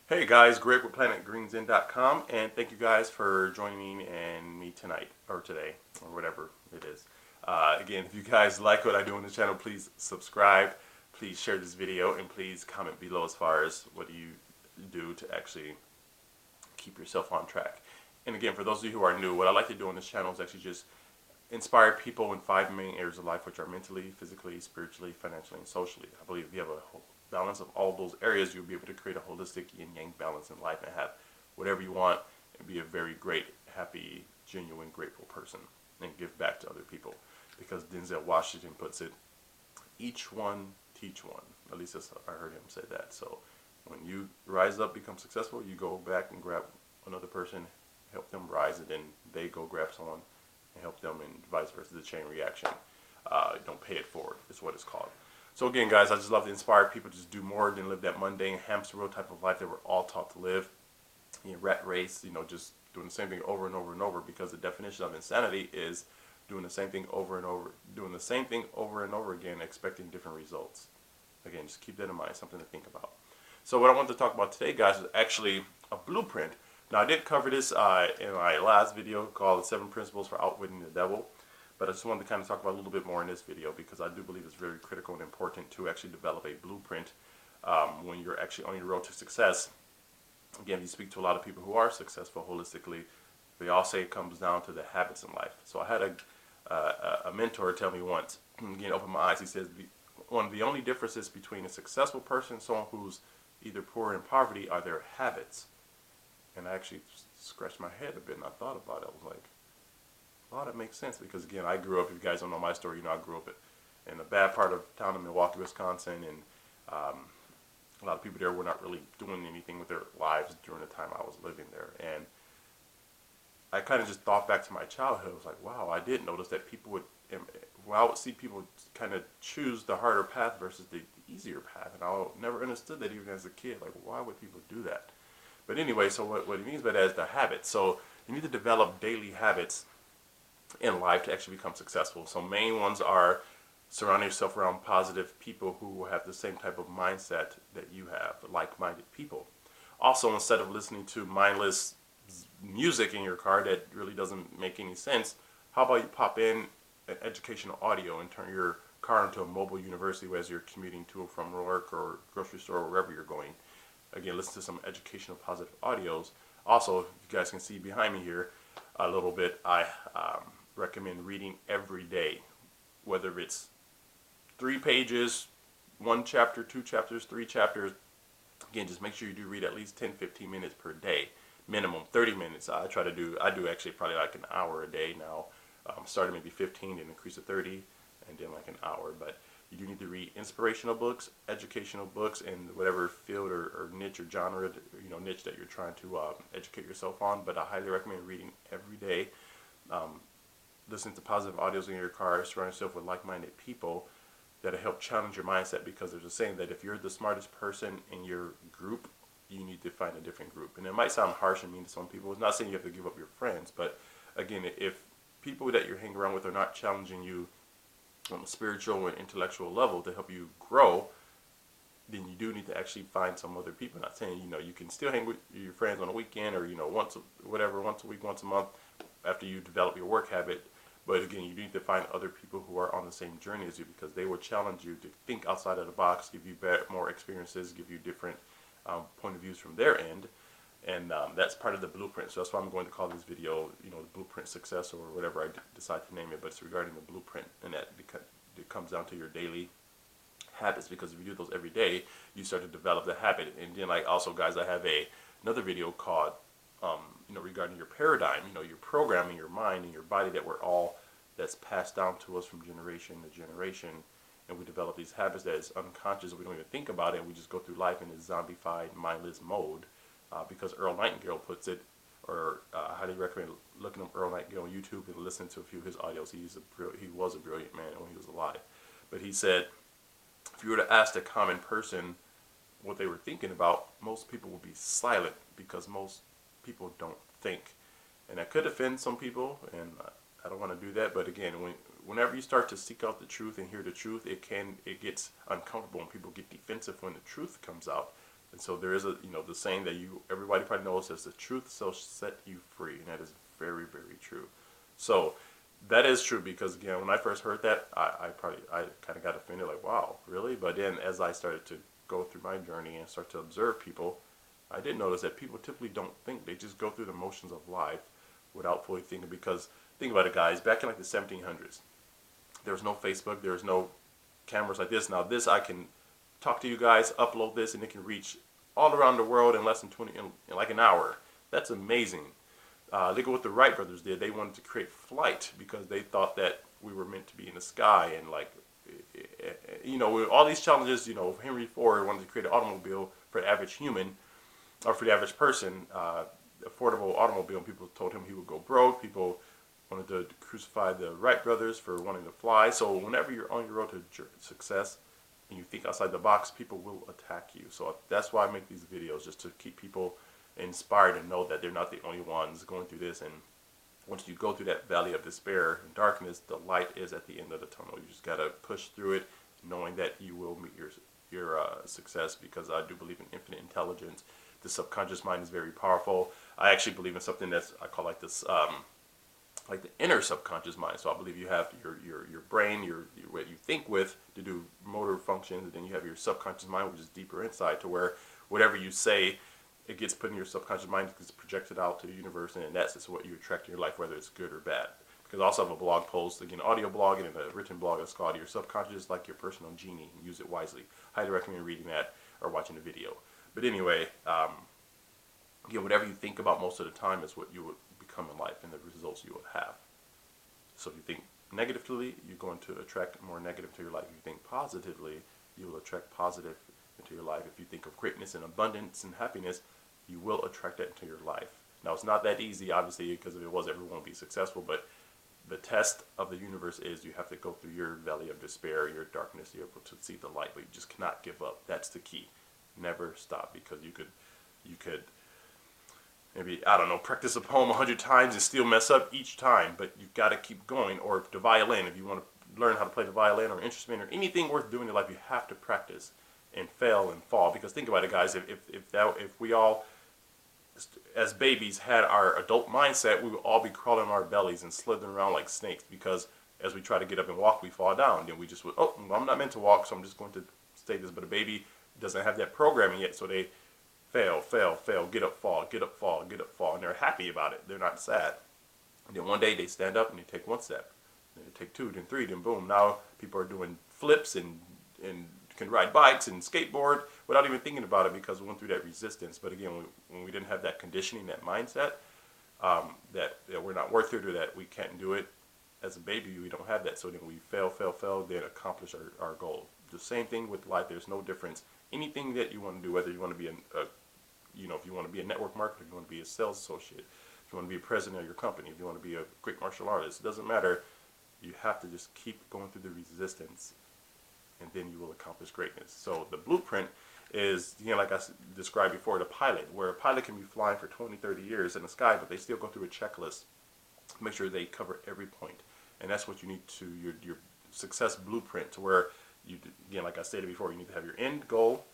Hey guys, Greg with PlanetGreenZen.com, and thank you guys for joining me tonight, or today, or whatever it is. Again, if you guys like what I do on the channel, please subscribe, please share this video, and please comment below as far as what do you do to actually keep yourself on track. And again, for those of you who are new, what I like to do on this channel is actually just inspire people in 5 main areas of life, which are mentally, physically, spiritually, financially, and socially. I believe if you have a balance of all those areas, you'll be able to create a holistic yin-yang balance in life and have whatever you want and be a very great, happy, genuine, grateful person and give back to other people. Because Denzel Washington puts it, each one teach one. At least that's, I heard him say that. So when you rise up, become successful, you go back and grab another person, help them rise, and then they go grab someone and help them, and vice versa. The chain reaction. Don't pay it forward is what it's called. So again, guys, I just love to inspire people to just do more than live that mundane hamster wheel type of life that we're all taught to live. Rat race, just doing the same thing over and over and over, because the definition of insanity is doing the same thing over and over, again, expecting different results. Again, just keep that in mind, something to think about. So what I want to talk about today, guys, is actually a blueprint. Now, I did cover this in my last video called The 7 Principles for Outwitting the Devil. But I just wanted to kind of talk about a little bit more in this video, because I do believe it's very critical and important to actually develop a blueprint when you're actually on your road to success. Again, you speak to a lot of people who are successful holistically, they all say it comes down to the habits in life. So I had a mentor tell me once, again, open my eyes, he says, one of the only differences between a successful person and someone who's either poor or in poverty are their habits. And I actually scratched my head a bit and I thought about it. I was like, well, that makes sense, because again, I grew up, if you guys don't know my story, I grew up in a bad part of town in Milwaukee, Wisconsin, and a lot of people there were not really doing anything with their lives during the time I was living there. And I kind of just thought back to my childhood. I was like, wow, I did notice that people would, I would see people kind of choose the harder path versus the easier path, and I never understood that even as a kid. Like, why would people do that? But anyway, so what he means by that is the habits. So you need to develop daily habits in life to actually become successful. So main ones are surrounding yourself around positive people who have the same type of mindset that you have, like-minded people. Also, instead of listening to mindless music in your car that really doesn't make any sense, how about you pop in an educational audio and turn your car into a mobile university as you're commuting to or from work or grocery store or wherever you're going. Again, listen to some educational positive audios. Also, you guys can see behind me here a little bit, I recommend reading every day, whether it's 3 pages, 1 chapter, 2 chapters, 3 chapters. Again, just make sure you do read at least 10-15 minutes per day, minimum 30 minutes. I do actually probably like an hour a day now. Started maybe 15 and increase to 30, and then like an hour. But you do need to read inspirational books, educational books, in whatever field or niche or genre, niche that you're trying to educate yourself on. But I highly recommend reading every day. Listen to positive audios in your car, surround yourself with like-minded people that'll help challenge your mindset, because there's a saying that if you're the smartest person in your group, you need to find a different group. And it might sound harsh and mean to some people. It's not saying you have to give up your friends, but again, if people that you're hanging around with are not challenging you on a spiritual and intellectual level to help you grow, then you do need to actually find some other people. Not saying, you can still hang with your friends on a weekend or, once a week, once a month after you develop your work habit. But again, you need to find other people who are on the same journey as you, because they will challenge you to think outside of the box, give you more experiences, give you different point of views from their end. And that's part of the blueprint. So that's why I'm going to call this video, the blueprint success, or whatever I decide to name it. But it's regarding the blueprint, and that it comes down to your daily habits, because if you do those every day, you start to develop the habit. And then, like, also, guys, I have another video called regarding your paradigm, your programming, your mind and your body, that's passed down to us from generation to generation. And we develop these habits that is unconscious, we don't even think about it, and we just go through life in this zombified, mindless mode. Because Earl Nightingale puts it, or I highly recommend looking up Earl Nightingale on YouTube and listening to a few of his audios. He was a brilliant man when he was alive. But he said, if you were to ask a common person what they were thinking about, most people would be silent, because most people don't think. And that could offend some people, and I don't want to do that. But again, whenever you start to seek out the truth and hear the truth, it gets uncomfortable, and people get defensive when the truth comes out. And so there is a, the saying that everybody probably knows, says the truth shall set you free, and that is very, very true. So that is true, because again, when I first heard that, I kind of got offended, like, wow, really? But then as I started to go through my journey and start to observe people, I did notice that people typically don't think. They just go through the motions of life without fully thinking. Because think about it, guys, back in like the 1700s, there was no Facebook, there was no cameras like this. Now this, I can talk to you guys, upload this, and it can reach all around the world in less than in like an hour. That's amazing. Look at what the Wright brothers did. They wanted to create flight because they thought that we were meant to be in the sky, and like, with all these challenges, Henry Ford wanted to create an automobile for the average human, or for the average person, affordable automobile, and people told him he would go broke. People wanted to crucify the Wright brothers for wanting to fly. So whenever you're on your road to success and you think outside the box, people will attack you. So that's why I make these videos, just to keep people inspired and know that they're not the only ones going through this. And once you go through that valley of despair and darkness, the light is at the end of the tunnel. You just got to push through it, knowing that you will meet your success, because I do believe in infinite intelligence. The subconscious mind is very powerful. I actually believe in something I call like this, like the inner subconscious mind. So I believe you have your brain, what you think with to do motor functions, and then you have your subconscious mind, which is deeper inside, to where whatever you say, it gets put in your subconscious mind, it gets projected out to the universe, and that's just what you attract in your life, whether it's good or bad. Because I also have a blog post, again, audio blog and a written blog. It's called Your Subconscious is Like Your Personal Genie, and use it wisely. Highly recommend reading that or watching the video. But anyway, again, whatever you think about most of the time is what you will become in life, and the results you will have. So if you think negatively, you're going to attract more negative to your life. If you think positively, you will attract positive into your life. If you think of greatness and abundance and happiness, you will attract that into your life. Now, it's not that easy, obviously, because if it was, everyone would be successful. But the test of the universe is you have to go through your valley of despair, your darkness, you're able to see the light, but you just cannot give up. That's the key. Never stop, because you could maybe, I don't know, practice a poem 100 times and still mess up each time, but you've got to keep going. Or the violin, if you want to learn how to play the violin or instrument or anything worth doing in life, you have to practice and fail and fall. Because think about it, guys, if we all, as babies, had our adult mindset, we would all be crawling on our bellies and slithering around like snakes, because as we try to get up and walk, we fall down. Then we just would, oh, well, I'm not meant to walk, so I'm just going to stay this. But a baby doesn't have that programming yet, so they fail, get up, fall, get up, fall, get up, fall, and they're happy about it. They're not sad. And then one day they stand up and they take one step, then they take two, then three, then boom. Now people are doing flips and can ride bikes and skateboard without even thinking about it, because we went through that resistance. But again, when we didn't have that conditioning, that mindset, that we're not worth it, or that we can't do it, as a baby, we don't have that. So then we fail, then accomplish our goal. The same thing with life. There's no difference. Anything that you want to do, whether you want to be if you want to be a network marketer, if you want to be a sales associate, if you want to be a president of your company, if you want to be a great martial artist, it doesn't matter. You have to just keep going through the resistance, and then you will accomplish greatness. So the blueprint is, like I described before, the pilot, where a pilot can be flying for 20, 30 years in the sky, but they still go through a checklist to make sure they cover every point. And that's what you need to, your success blueprint, to where you, again, like I stated before, you need to have your end goal,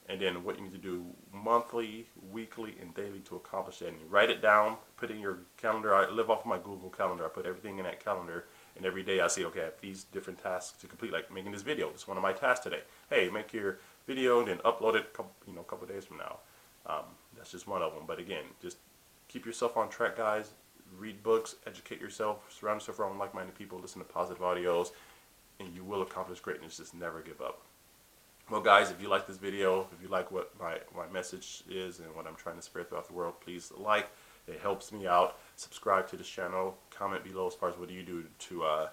and then what you need to do monthly, weekly, and daily to accomplish that. And you write it down, put it in your calendar. I live off of my Google Calendar. I put everything in that calendar, and every day I say, okay, I have these different tasks to complete, like making this video. It's one of my tasks today. Hey, make your video and then upload it a couple days from now. That's just one of them. But again, just keep yourself on track, guys. Read books, educate yourself, surround yourself around like-minded people, listen to positive audios, and you will accomplish greatness. Just never give up. Well, guys, if you like this video, if you like what my message is and what I'm trying to spread throughout the world, please like. It helps me out. Subscribe to this channel. Comment below as far as what do you do to,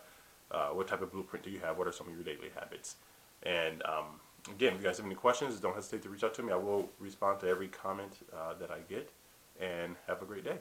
what type of blueprint do you have? What are some of your daily habits? And again, if you guys have any questions, don't hesitate to reach out to me. I will respond to every comment that I get. And have a great day.